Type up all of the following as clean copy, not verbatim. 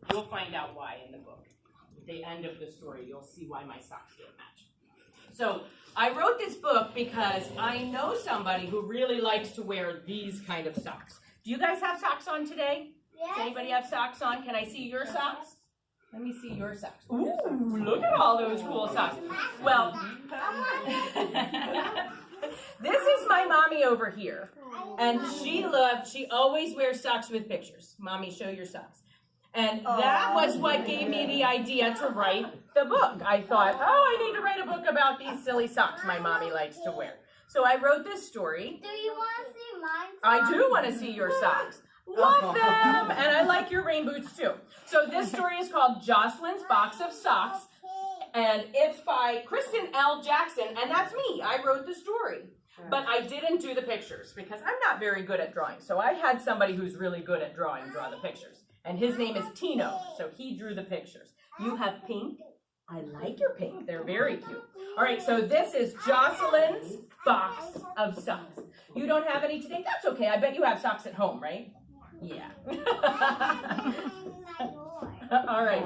You'll find out why in the book. At the end of the story, you'll see why my socks don't match. So I wrote this book because I know somebody who really likes to wear these kind of socks. Do you guys have socks on today? Yes. Does anybody have socks on? Can I see your socks? Let me see your socks. Ooh, look at all those cool socks. Well, this is my mommy over here. And she always wears socks with pictures. Mommy, show your socks. And that was what gave me the idea to write the book. I thought, I need to write a book about these silly socks my mommy likes to wear. So I wrote this story. Do you want to see mine? I do want to see your socks. Love them! And I like your rain boots too. So this story is called Jocelyn's Box of Socks. And it's by Kristen L. Jackson. And that's me. I wrote the story. But I didn't do the pictures because I'm not very good at drawing. So I had somebody who's really good at drawing draw the pictures. And his name is Tino, so he drew the pictures. You have pink. I like your pink. They're very cute. All right, so this is Jocelyn's Box of Socks. You don't have any today? That's okay. I bet you have socks at home, right? Yeah. All right.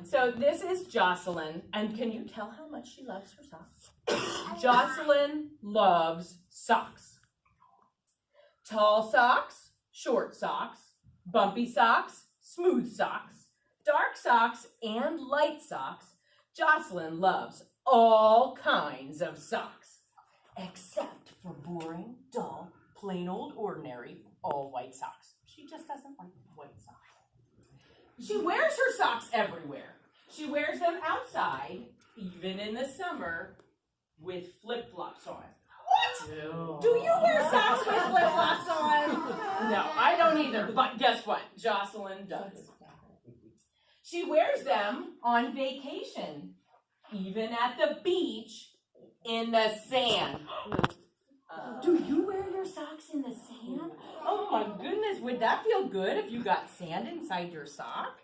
So this is Jocelyn, and can you tell how much she loves her socks? Jocelyn loves socks. Tall socks, short socks, bumpy socks, smooth socks, dark socks, and light socks. Jocelyn loves all kinds of socks, except for boring, dull, plain old ordinary, all white socks. She just doesn't like white socks. She wears her socks everywhere. She wears them outside, even in the summer, with flip-flops on. What? Do you wear socks with flip-flops on? No, I don't either, but guess what? Jocelyn does. She wears them on vacation, even at the beach, in the sand. Do you wear your socks in the sand? Oh my goodness, would that feel good if you got sand inside your sock?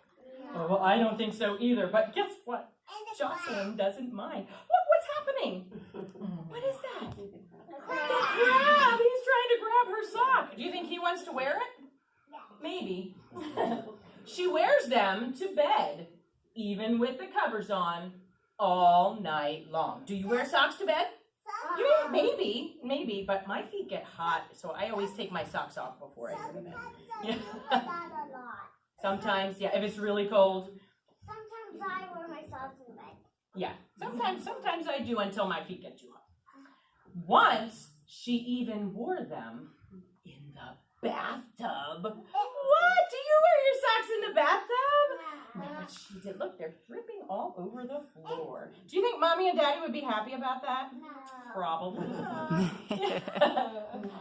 Oh, well, I don't think so either, but guess what? Jocelyn doesn't mind. What's happening? What is that? The crab! He's trying to grab her sock. Do you think he wants to wear it? Maybe. She wears them to bed, even with the covers on, all night long. Do you wear socks to bed? Maybe, but my feet get hot, so I always take my socks off before I go to bed. Yeah. Sometimes, yeah, if it's really cold. Sometimes I wear my socks in bed. Yeah, sometimes I do until my feet get too hot. Once, she even wore them in the bathtub. What? Do you wear your socks in the bathtub? No, but she did. Look, they're dripping all over the floor. Do you think Mommy and Daddy would be happy about that? No. Probably not.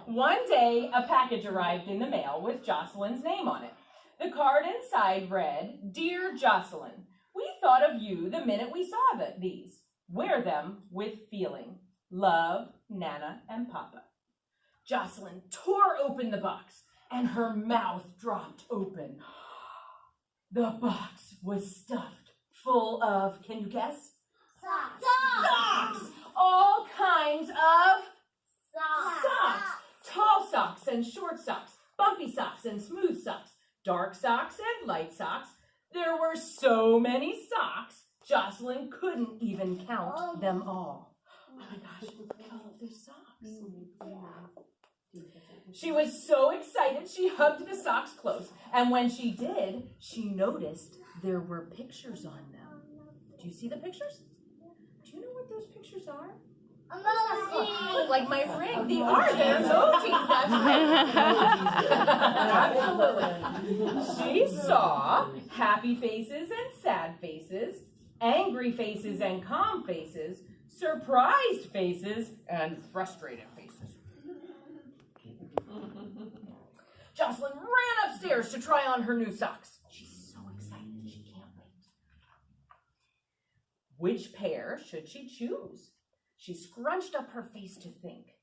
One day, a package arrived in the mail with Jocelyn's name on it. The card inside read, "Dear Jocelyn, we thought of you the minute we saw these. Wear them with feeling. Love, Nana and Papa." Jocelyn tore open the box, and her mouth dropped open. The box was stuffed full of, can you guess? Socks. Socks! All kinds of socks. Tall socks and short socks, bumpy socks and smooth socks, dark socks and light socks. There were so many socks, Jocelyn couldn't even count them all. Oh my gosh, look at all of those socks. She was so excited, she hugged the socks close. And when she did, she noticed there were pictures on them. Do you see the pictures? Do you know what those pictures are? Look, like my ring. They are. They're emojis. Absolutely. She saw happy faces and sad faces, angry faces and calm faces, surprised faces and frustrated faces. Jocelyn ran upstairs to try on her new socks. She's so excited, she can't wait. Which pair should she choose? She scrunched up her face to think.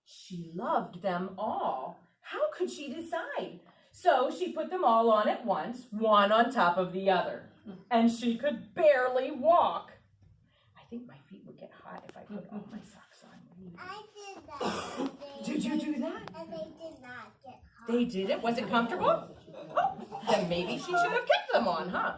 She loved them all. How could she decide? So she put them all on at once, one on top of the other. And she could barely walk. I think my feet would get hot if I put all my socks on. I did that. Did you do that? And they did not get hot. They didn't? Was it comfortable? Oh, then maybe she should have kept them on, huh?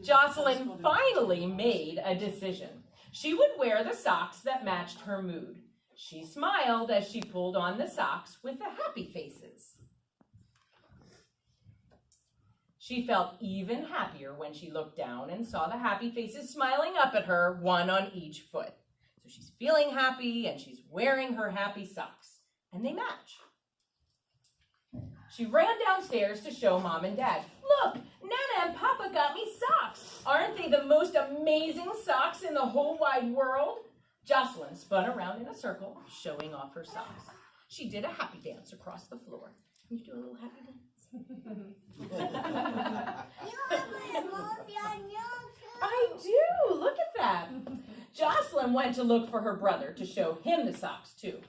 Jocelyn finally made a decision. She would wear the socks that matched her mood. She smiled as she pulled on the socks with the happy faces. She felt even happier when she looked down and saw the happy faces smiling up at her, one on each foot. So she's feeling happy and she's wearing her happy socks, and they match. She ran downstairs to show Mom and Dad. Look, Nana and Papa got me socks. Aren't they the most amazing socks in the whole wide world? Jocelyn spun around in a circle, showing off her socks. She did a happy dance across the floor. Can you do a little happy dance? I do. Look at that. Jocelyn went to look for her brother to show him the socks too.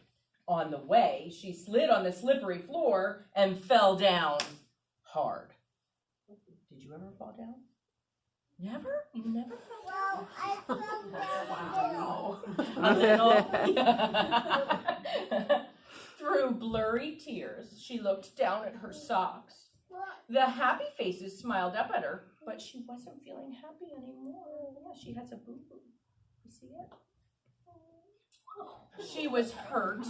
On the way, she slid on the slippery floor and fell down hard. Did you ever fall down? Never? You never fell down? Well, I fell down a little. Through blurry tears, she looked down at her socks. The happy faces smiled up at her, but she wasn't feeling happy anymore. Yeah, she has a boo-boo. You see it? She was hurt,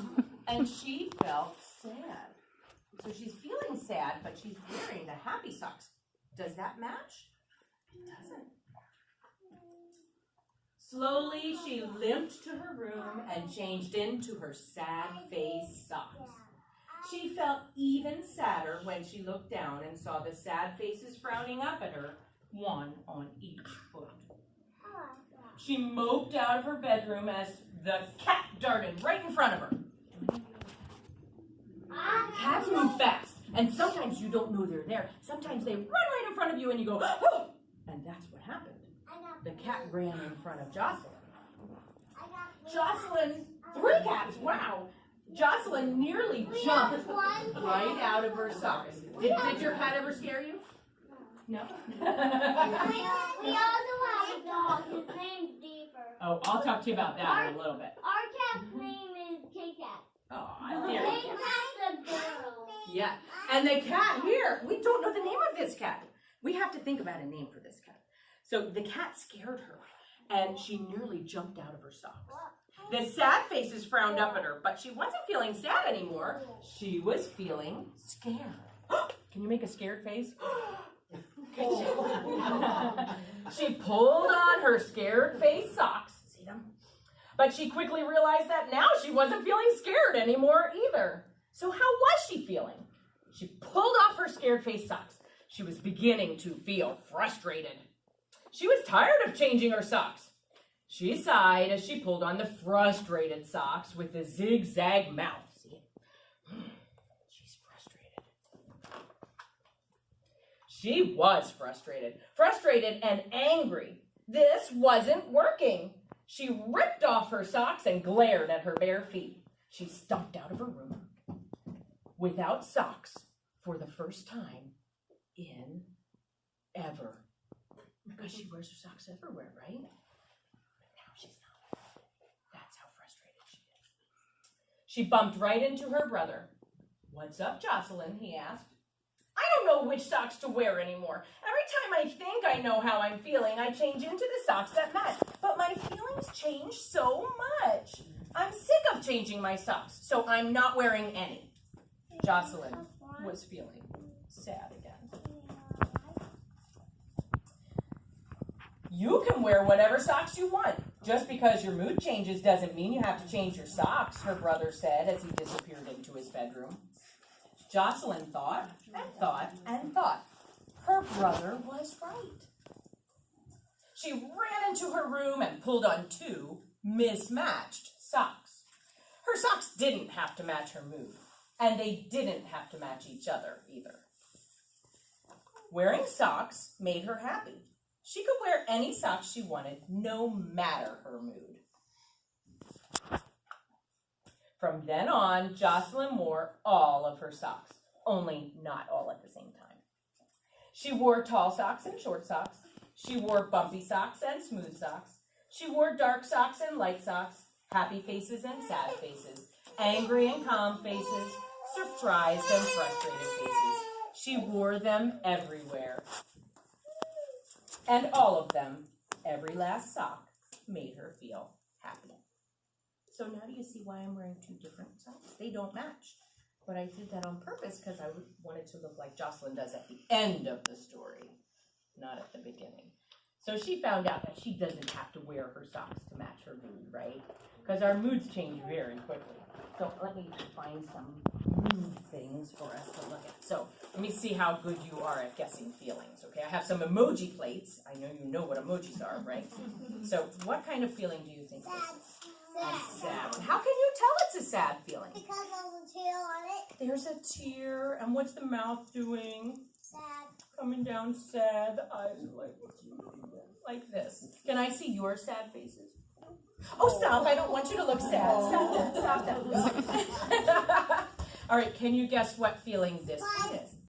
and she felt sad. So she's feeling sad, but she's wearing the happy socks. Does that match? It doesn't. Slowly, she limped to her room and changed into her sad face socks. She felt even sadder when she looked down and saw the sad faces frowning up at her, one on each foot. She moped out of her bedroom as the cat darted right in front of her. Cats move fast, and sometimes you don't know they're there. Sometimes they run right in front of you and you go, oh! And that's what happened. The cat ran in front of Jocelyn. Jocelyn, 3 cats, wow! Jocelyn nearly jumped right out of her socks. Did your cat ever scare you? No? We also have a dog. His name's Deeper. Oh, I'll talk to you about that in a little bit. Our cat's name is Kit Kat. Oh, Kit Kat's a girl. yeah. And the cat here, we don't know the name of this cat. We have to think about a name for this cat. So the cat scared her, and she nearly jumped out of her socks. The sad faces frowned up at her, but she wasn't feeling sad anymore. She was feeling scared. Can you make a scared face? She pulled on her scared face socks. See them? But she quickly realized that now she wasn't feeling scared anymore either. So how was she feeling? She pulled off her scared face socks. She was beginning to feel frustrated. She was tired of changing her socks. She sighed as she pulled on the frustrated socks with the zigzag mouth. See? She's frustrated. She was frustrated and angry. This wasn't working. She ripped off her socks and glared at her bare feet. She stumped out of her room without socks for the first time in ever. Because she wears her socks everywhere, right? She's not. That's how frustrated she is. She bumped right into her brother. What's up, Jocelyn? He asked. I don't know which socks to wear anymore. Every time I think I know how I'm feeling, I change into the socks that match. But my feelings change so much. I'm sick of changing my socks, so I'm not wearing any. Jocelyn was feeling sad again. You can wear whatever socks you want. Just because your mood changes doesn't mean you have to change your socks, her brother said as he disappeared into his bedroom. Jocelyn thought and thought and thought. Her brother was right. She ran into her room and pulled on 2 mismatched socks. Her socks didn't have to match her mood, and they didn't have to match each other either. Wearing socks made her happy. She could wear any socks she wanted, no matter her mood. From then on, Jocelyn wore all of her socks, only not all at the same time. She wore tall socks and short socks. She wore bumpy socks and smooth socks. She wore dark socks and light socks, happy faces and sad faces, angry and calm faces, surprised and frustrated faces. She wore them everywhere. And all of them, every last sock, made her feel happy. So now do you see why I'm wearing two different socks? They don't match. But I did that on purpose because I wanted to look like Jocelyn does at the end of the story, not at the beginning. So she found out that she doesn't have to wear her socks to match her mood, right? Because our moods change very quickly. So let me find some mood things for us to look at. So let me see how good you are at guessing feelings, okay? I have some emoji plates. I know you know what emojis are, right? So what kind of feeling do you think this is? Sad. How can you tell it's a sad feeling? Because there's a tear on it. There's a tear, and what's the mouth doing? Sad. Coming down sad. The eyes are like this. Can I see your sad faces? Oh, stop. I don't want you to look sad. Stop that. Stop that. All right, can you guess what feeling this is?